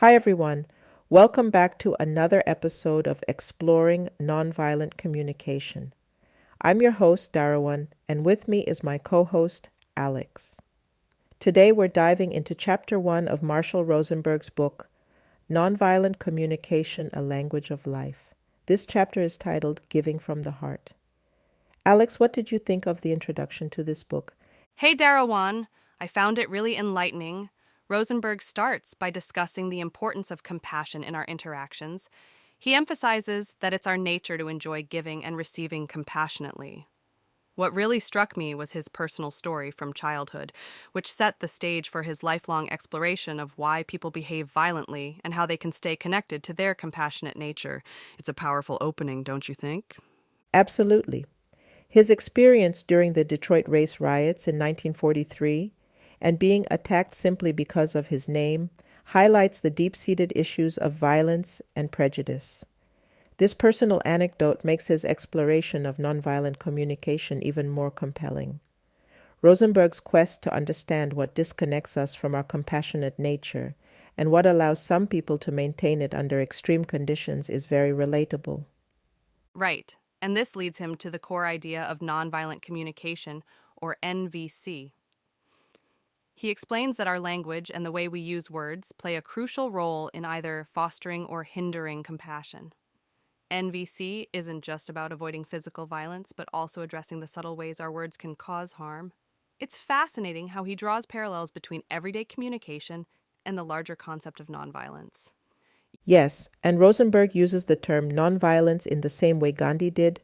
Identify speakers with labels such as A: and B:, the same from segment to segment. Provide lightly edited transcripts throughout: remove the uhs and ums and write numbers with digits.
A: Hi, everyone. Welcome back to another episode of Exploring Nonviolent Communication. I'm your host, Darowan, and with me is my co host, Alex. Today, we're diving into Chapter 1 of Marshall Rosenberg's book, Nonviolent Communication, A Language of Life. This chapter is titled Giving from the Heart. Alex, what did you think of the introduction to this book?
B: Hey, Darowan. I found it really enlightening. Rosenberg starts by discussing the importance of compassion in our interactions. He emphasizes that it's our nature to enjoy giving and receiving compassionately. What really struck me was his personal story from childhood, which set the stage for his lifelong exploration of why people behave violently and how they can stay connected to their compassionate nature. It's a powerful opening, don't you think?
A: Absolutely. His experience during the Detroit race riots in 1943 and being attacked simply because of his name highlights the deep-seated issues of violence and prejudice. This personal anecdote makes his exploration of nonviolent communication even more compelling. Rosenberg's quest to understand what disconnects us from our compassionate nature and what allows some people to maintain it under extreme conditions is very relatable.
B: Right. And this leads him to the core idea of nonviolent communication, or NVC. He explains that our language and the way we use words play a crucial role in either fostering or hindering compassion. NVC isn't just about avoiding physical violence, but also addressing the subtle ways our words can cause harm. It's fascinating how he draws parallels between everyday communication and the larger concept of nonviolence.
A: Yes, and Rosenberg uses the term nonviolence in the same way Gandhi did,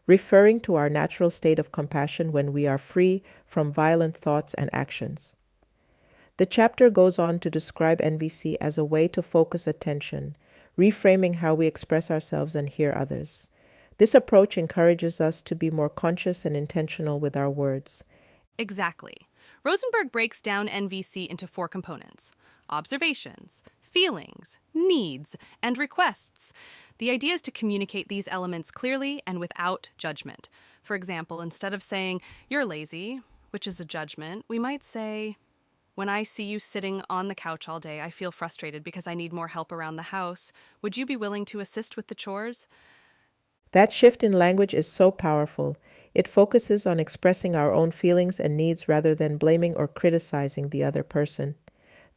A: referring to our natural state of compassion when we are free from violent thoughts and actions. The chapter goes on to describe NVC as a way to focus attention, reframing how we express ourselves and hear others. This approach encourages us to be more conscious and intentional with our words.
B: Exactly. Rosenberg breaks down NVC into four components: observations, feelings, needs, and requests. The idea is to communicate these elements clearly and without judgment. For example, instead of saying, "You're lazy," which is a judgment, we might say, "When I see you sitting on the couch all day, I feel frustrated because I need more help around the house. Would you be willing to assist with the chores?"
A: That shift in language is so powerful. It focuses on expressing our own feelings and needs rather than blaming or criticizing the other person.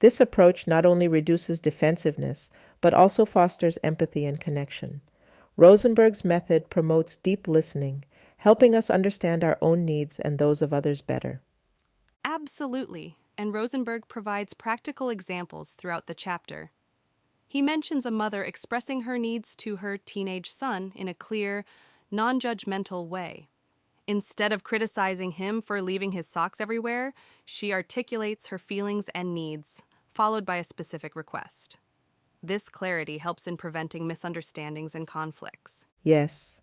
A: This approach not only reduces defensiveness, but also fosters empathy and connection. Rosenberg's method promotes deep listening, helping us understand our own needs and those of others better.
B: Absolutely. And Rosenberg provides practical examples throughout the chapter. He mentions a mother expressing her needs to her teenage son in a clear, non judgmental way. Instead of criticizing him for leaving his socks everywhere, she articulates her feelings and needs, followed by a specific request. This clarity helps in preventing misunderstandings and conflicts.
A: Yes,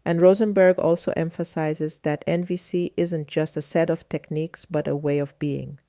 A: and Rosenberg also emphasizes that NVC isn't just a set of techniques but a way of being.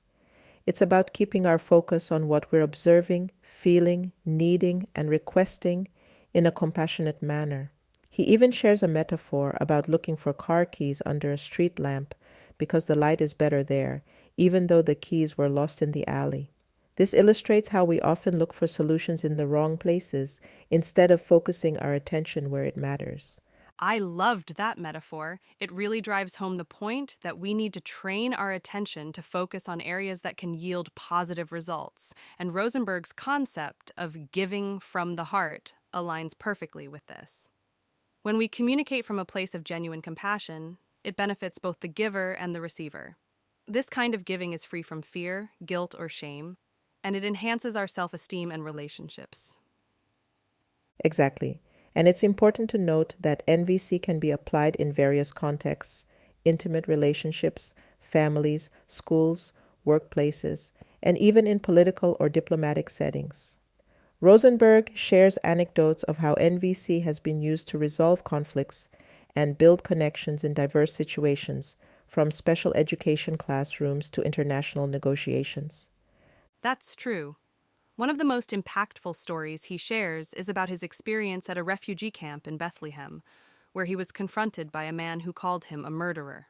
A: It's about keeping our focus on what we're observing, feeling, needing, and requesting in a compassionate manner. He even shares a metaphor about looking for car keys under a street lamp because the light is better there, even though the keys were lost in the alley. This illustrates how we often look for solutions in the wrong places instead of focusing our attention where it matters.
B: I loved that metaphor. It really drives home the point that we need to train our attention to focus on areas that can yield positive results. And Rosenberg's concept of giving from the heart aligns perfectly with this. When we communicate from a place of genuine compassion, it benefits both the giver and the receiver. This kind of giving is free from fear, guilt, or shame, and it enhances our self esteem and relationships.
A: Exactly. And it's important to note that NVC can be applied in various contexts: intimate relationships, families, schools, workplaces, and even in political or diplomatic settings. Rosenberg shares anecdotes of how NVC has been used to resolve conflicts and build connections in diverse situations, from special education classrooms to international negotiations.
B: That's true. One of the most impactful stories he shares is about his experience at a refugee camp in Bethlehem, where he was confronted by a man who called him a murderer.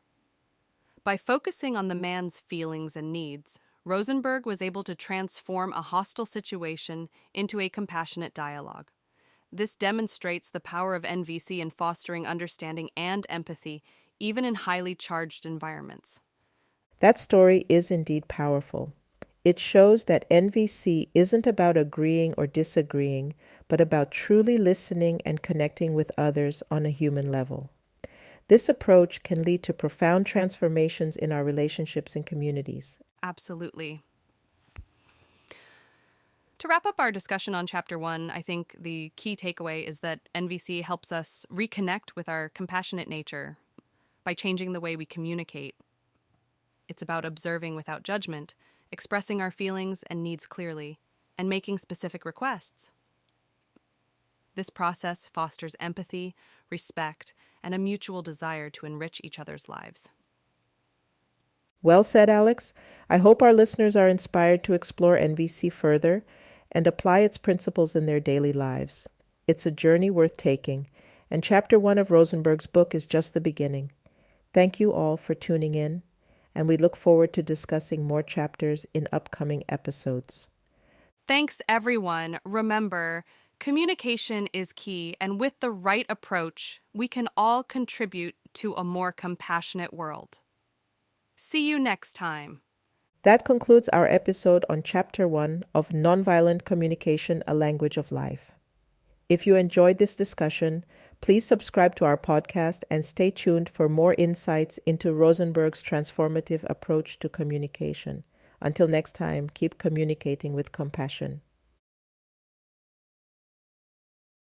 B: By focusing on the man's feelings and needs, Rosenberg was able to transform a hostile situation into a compassionate dialogue. This demonstrates the power of NVC in fostering understanding and empathy, even in highly charged environments.
A: That story is indeed powerful. It shows that NVC isn't about agreeing or disagreeing, but about truly listening and connecting with others on a human level. This approach can lead to profound transformations in our relationships and communities.
B: Absolutely. To wrap up our discussion on Chapter 1, I think the key takeaway is that NVC helps us reconnect with our compassionate nature by changing the way we communicate. It's about observing without judgment, expressing our feelings and needs clearly, and making specific requests. This process fosters empathy, respect, and a mutual desire to enrich each other's lives.
A: Well said, Alex. I hope our listeners are inspired to explore NVC further and apply its principles in their daily lives. It's a journey worth taking, and Chapter 1 of Rosenberg's book is just the beginning. Thank you all for tuning in, and we look forward to discussing more chapters in upcoming episodes.
B: Thanks, everyone. Remember, communication is key, and with the right approach, we can all contribute to a more compassionate world. See you next time.
A: That concludes our episode on Chapter 1 of Nonviolent Communication, A Language of Life. If you enjoyed this discussion, please subscribe to our podcast and stay tuned for more insights into Rosenberg's transformative approach to communication. Until next time, keep communicating with compassion.